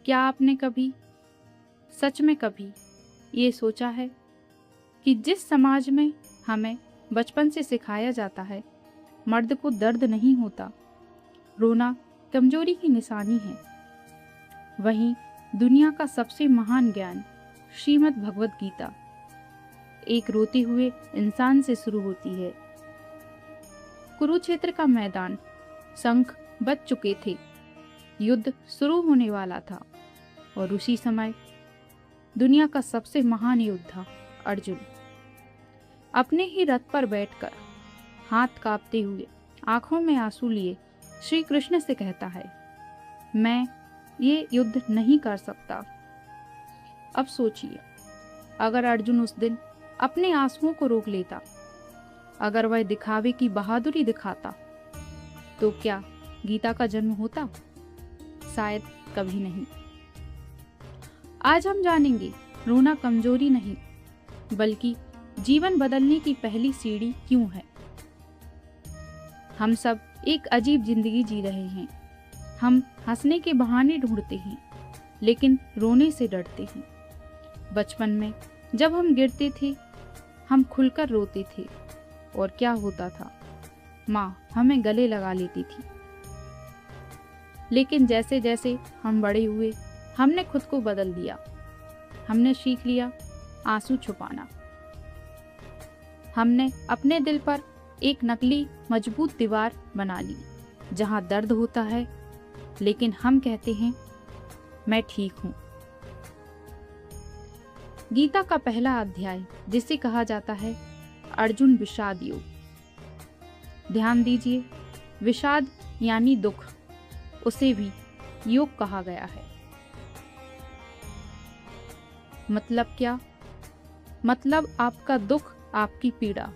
क्या आपने कभी, सच में कभी, ये सोचा है कि जिस समाज में हमें बचपन से सिखाया जाता है मर्द को दर्द नहीं होता, रोना कमजोरी की निशानी है, वहीं दुनिया का सबसे महान ज्ञान श्रीमद् भगवत गीता एक रोते हुए इंसान से शुरू होती है। कुरुक्षेत्र का मैदान, शंख बज चुके थे, युद्ध शुरू होने वाला था और उसी समय दुनिया का सबसे महान योद्धा अर्जुन अपने ही रथ पर बैठकर हाथ कांपते हुए, आंखों में आंसू लिए श्री कृष्ण से कहता है, मैं ये युद्ध नहीं कर सकता। अब सोचिए, अगर अर्जुन उस दिन अपने आंसुओं को रोक लेता, अगर वह दिखावे की बहादुरी दिखाता, तो क्या गीता का जन्म होता? शायद कभी नहीं। आज हम जानेंगे रोना कमजोरी नहीं, बल्कि जीवन बदलने की पहली सीढ़ी क्यों है। हम सब एक अजीब जिंदगी जी रहे हैं। हम हंसने के बहाने ढूंढते हैं, लेकिन रोने से डरते हैं। बचपन में जब हम गिरते थे, हम खुलकर रोते थे और क्या होता था, माँ हमें गले लगा लेती थी। लेकिन जैसे जैसे हम बड़े हुए, हमने खुद को बदल दिया। हमने सीख लिया आंसू छुपाना। हमने अपने दिल पर एक नकली मजबूत दीवार बना ली, जहां दर्द होता है, लेकिन हम कहते हैं मैं ठीक हूं। गीता का पहला अध्याय, जिसे कहा जाता है अर्जुन विषाद योग। ध्यान दीजिए, विषाद यानी दुख, उसे भी योग कहा गया है। मतलब क्या? मतलब आपका दुख, आपकी पीड़ा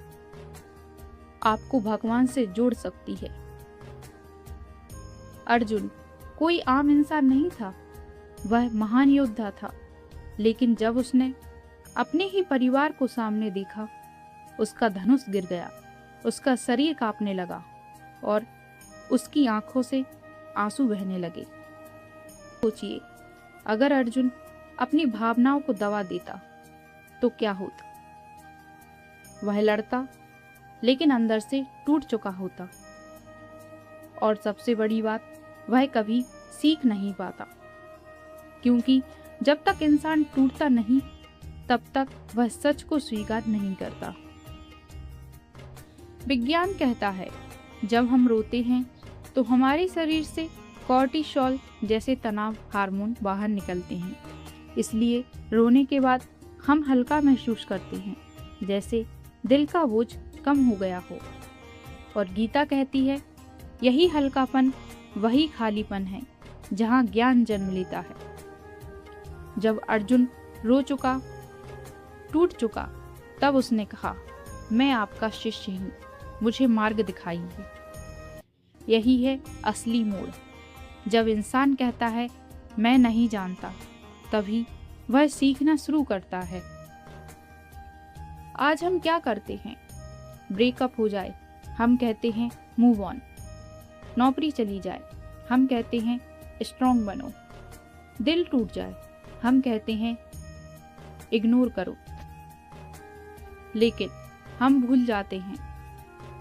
आपको भगवान से जोड़ सकती है। अर्जुन कोई आम इंसान नहीं था, वह महान योद्धा था। लेकिन जब उसने अपने ही परिवार को सामने देखा, उसका धनुष गिर गया, उसका शरीर कांपने लगा और उसकी आंखों से आंसू बहने लगे। सोचिए, अगर अर्जुन अपनी भावनाओं को दबा देता तो क्या होता? वह लड़ता, लेकिन अंदर से टूट चुका होता। और सबसे बड़ी बात, वह कभी सीख नहीं पाता, क्योंकि जब तक इंसान टूटता नहीं, तब तक वह सच को स्वीकार नहीं करता। विज्ञान कहता है, जब हम रोते हैं तो हमारे शरीर से कॉर्टिसोल जैसे तनाव हार्मोन बाहर निकलते हैं। इसलिए रोने के बाद हम हल्का महसूस करते हैं, जैसे दिल का बोझ कम हो गया हो। और गीता कहती है, यही हल्कापन वही खालीपन है जहाँ ज्ञान जन्म लेता है। जब अर्जुन रो चुका, टूट चुका, तब उसने कहा, मैं आपका शिष्य हूँ, मुझे मार्ग दिखाइए। यही है असली मोड़। जब इंसान कहता है मैं नहीं जानता, तभी वह सीखना शुरू करता है। आज हम क्या करते हैं? ब्रेकअप हो जाए, हम कहते हैं मूव ऑन। नौकरी चली जाए, हम कहते हैं स्ट्रांग बनो। दिल टूट जाए, हम कहते हैं इग्नोर करो। लेकिन हम भूल जाते हैं,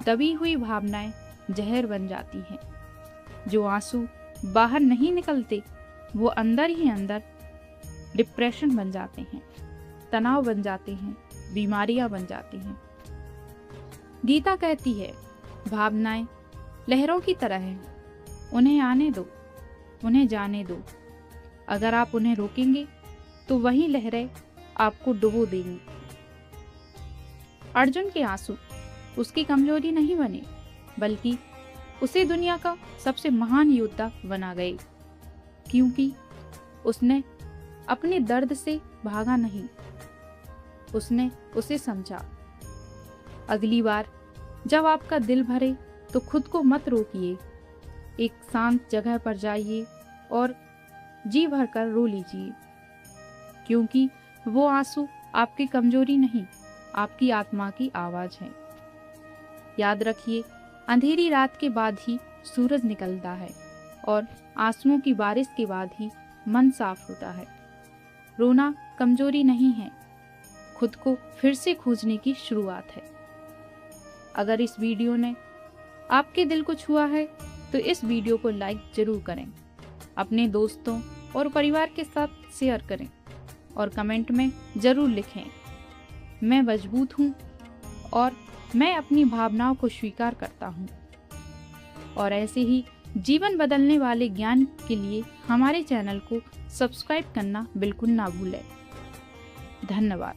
दबी हुई भावनाएं जहर बन जाती हैं। जो आंसू बाहर नहीं निकलते, वो अंदर ही अंदर डिप्रेशन बन जाते हैं, तनाव बन जाते हैं, बीमारियां बन जाती हैं। गीता कहती है, भावनाएं लहरों की तरह हैं, उन्हें आने दो, उन्हें जाने दो। अगर आप उन्हें रोकेंगे तो वही लहरें आपको डुबो देंगी। अर्जुन के आंसू उसकी कमजोरी नहीं बने, बल्कि उसे दुनिया का सबसे महान योद्धा बना गए, क्योंकि उसने अपने दर्द से भागा नहीं, उसने उसे समझा। अगली बार जब आपका दिल भरे तो खुद को मत रोकिए, एक शांत जगह पर जाइए और जी भरकर रो लीजिए, क्योंकि वो आंसू आपकी कमजोरी नहीं, आपकी आत्मा की आवाज है। याद रखिए, अंधेरी रात के बाद ही सूरज निकलता है और आंसुओं की बारिश के बाद ही मन साफ होता है। रोना कमजोरी नहीं है, खुद को फिर से खोजने की शुरुआत है। अगर इस वीडियो ने आपके दिल को छुआ है तो इस वीडियो को लाइक जरूर करें, अपने दोस्तों और परिवार के साथ शेयर करें और कमेंट में जरूर लिखें, मैं मजबूत हूँ और मैं अपनी भावनाओं को स्वीकार करता हूँ। और ऐसे ही जीवन बदलने वाले ज्ञान के लिए हमारे चैनल को सब्सक्राइब करना बिल्कुल ना भूलें। धन्यवाद।